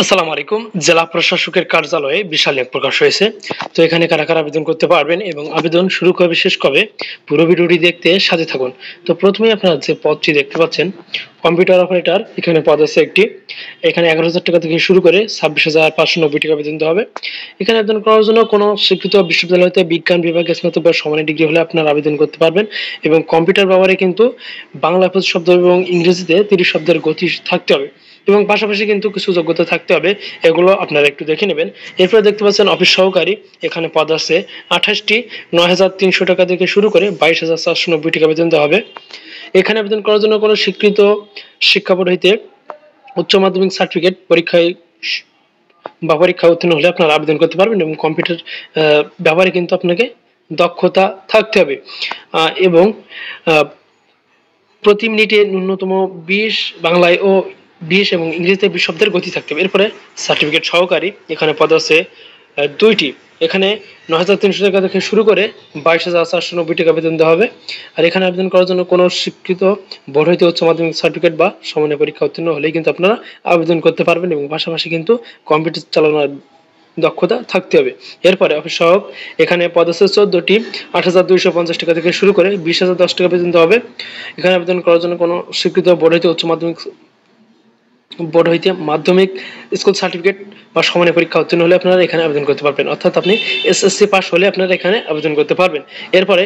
আসসালামু আলাইকুম। জেলা প্রশাসকের কার্যালয়ে বিশাল নিয়োগ প্রকাশ হয়েছে। তো এখানে কারা, কারা আবেদন করতে পারবেন এবং আবেদন শুরু কবে শেষ কবে পুরো ভিডিওটি দেখতে সাথে থাকুন। তো প্রথমেই আপনারা যে পদটি দেখতে পাচ্ছেন কম্পিউটার অপারেটর, এখানে পদ আছে একটি। এখানে 11,000 টাকা থেকে শুরু করে 26,590 টাকা পর্যন্ত হবে। এখানে আবেদন করার জন্য কোনো স্বীকৃত বিশ্ববিদ্যালয় হতে বিজ্ঞান বিভাগে স্নাতক বা সমান ডিগ্রি হলে আপনারা আবেদন করতে পারবেন এবং কম্পিউটার ব্যবহারে কিন্তু বাংলা 25 শব্দ এবং ইংরেজিতে 30 শব্দের গতি থাকতে হবে। এবং পাশাপাশি কিন্তু কিছু যোগ্যতা থাকতে হবে, এগুলো আপনারা একটু দেখে নেবেন। এরপরে দেখতে পাচ্ছেন অফিস সহকারী, এখানে পদ আছে 28টি। 9,300 টাকা থেকে শুরু করে 22,490 টাকা পর্যন্ত হবে। এখানে আবেদন করার জন্য কোনো স্বীকৃত শিক্ষা বোর্ড হইতে উচ্চ মাধ্যমিক সার্টিফিকেট পরীক্ষায় পরীক্ষা উত্তীর্ণ হলে আপনারা আবেদন করতে পারবেন এবং কম্পিউটার ব্যবহারে কিন্তু আপনাকে দক্ষতা থাকতে হবে এবং প্রতি মিনিটে ন্যূনতম 20 বাংলায় ও 20 এবং ইংরেজিতে 20 শব্দের গতি থাকতে হবে। এরপরে সার্টিফিকেট সহকারী, এখানে পদ আছে 2টি। এখানে 9,300 টাকা থেকে শুরু করে 22,490 টাকা বেতন দেওয়া হবে। আর এখানে আবেদন করার জন্য কোনো স্বীকৃত বোর্ড হইতে উচ্চ মাধ্যমিক সার্টিফিকেট বা সমমানের পরীক্ষা উত্তীর্ণ হলেই কিন্তু আপনারা আবেদন করতে পারবেন এবং পাশাপাশি কিন্তু কম্পিউটার চালানোর দক্ষতা থাকতে হবে। এরপরে অফিস সহায়ক, এখানে পদ আছে 14টি। 8,250 টাকা থেকে শুরু করে 20,010 টাকা পর্যন্ত হবে। এখানে আবেদন করার জন্য কোনো স্বীকৃত বোর্ড হইতে মাধ্যমিক স্কুল সার্টিফিকেট বা সমানের পরীক্ষা উত্তীর্ণ হলে আপনারা এখানে আবেদন করতে পারবেন, অর্থাৎ আপনি এসএসসি পাস হলে আপনারা এখানে আবেদন করতে পারবেন। এরপরে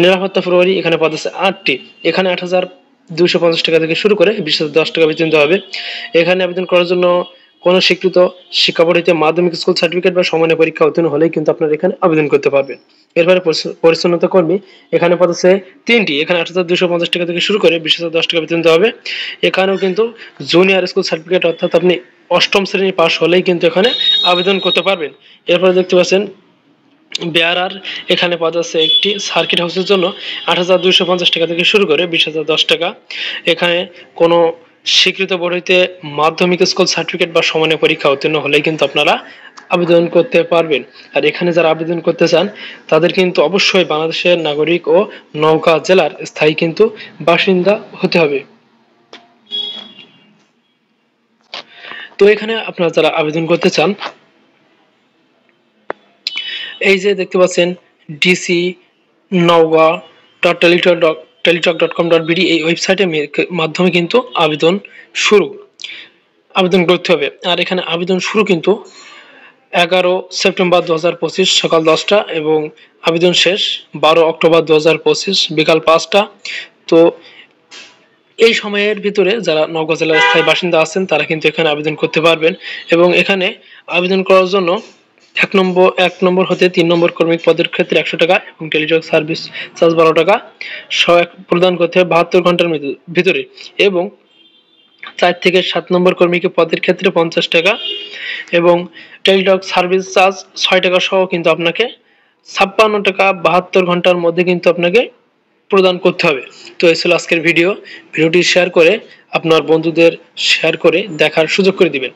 নিরাপত্তা প্রহরী, এখানে পদ আছে 8টি। এখানে 8,250 টাকা থেকে শুরু করে 20,010 টাকা পর্যন্ত হবে। এখানে আবেদন করার জন্য কোনো স্বীকৃত শিক্ষা বোর্ড হইতে মাধ্যমিক স্কুল সার্টিফিকেট বা সমানের পরীক্ষা উত্তীর্ণ হলেই কিন্তু আপনারা এখানে আবেদন করতে পারবেন। এরপরে পরিচ্ছন্নতা কর্মী, এখানে পদ আছে 3টি। এখানে 8,250 টাকা থেকে শুরু করে 20,010 টাকা পর্যন্ত হবে। এখানেও কিন্তু জুনিয়র স্কুল সার্টিফিকেট, অর্থাৎ আপনি 8ম শ্রেণী পাস হলেই কিন্তু এখানে আবেদন করতে পারবেন। এরপরে দেখতে পাচ্ছেন বেয়ারার, এখানে পদ আছে একটি। সার্কিট হাউসের জন্য 8,250 টাকা থেকে শুরু করে 20,010 টাকা। এখানে কোনো স্বীকৃত বোর্ড হইতে মাধ্যমিক স্কুল সার্টিফিকেট বা সমানের পরীক্ষা উত্তীর্ণ হলেই কিন্তু আপনারা আবেদন করতে পারবেন। আর এখানে যারা আবেদন করতে চান তাদের কিন্তু অবশ্যই বাংলাদেশের নাগরিক ও নওগাঁ জেলার স্থায়ী কিন্তু বাসিন্দা হতে হবে। তো এখানে আপনারা যারা আবেদন করতে চান, এই যে দেখতে পাচ্ছেন ডিসি নওগাঁ টেলিটক.com.bd এই ওয়েবসাইটের মাধ্যমে কিন্তু আবেদন করতে হবে। আর এখানে আবেদন শুরু কিন্তু 11 সেপ্টেম্বর 2025 সকাল 10টা এবং আবেদন শেষ 12 অক্টোবর 2025 বিকাল 5টা। তো এই সময়ের ভিতরে যারা নওগাঁ জেলার স্থায়ী বাসিন্দা আছেন তারা কিন্তু এখানে আবেদন করতে পারবেন এবং এখানে আবেদন করার জন্য 1 নম্বর হতে 3 নম্বর কর্মী পদের ক্ষেত্রে 100 টাকা এবং টেলিটক সার্ভিস চার্জ 12 টাকা প্রদান করতে হবে 72 ঘন্টার ভিতরে এবং 4 থেকে 7 নম্বর কর্মীকে পদের ক্ষেত্রে 50 টাকা এবং টেলিটক সার্ভিস চার্জ 6 টাকা সহ কিন্তু আপনাকে 56 টাকা 72 ঘন্টার মধ্যে কিন্তু আপনাকে প্রদান করতে হবে। তো এই ছিল আজকের ভিডিওটি শেয়ার করে আপনার বন্ধুদের শেয়ার করে দেখার সুযোগ করে দিবেন।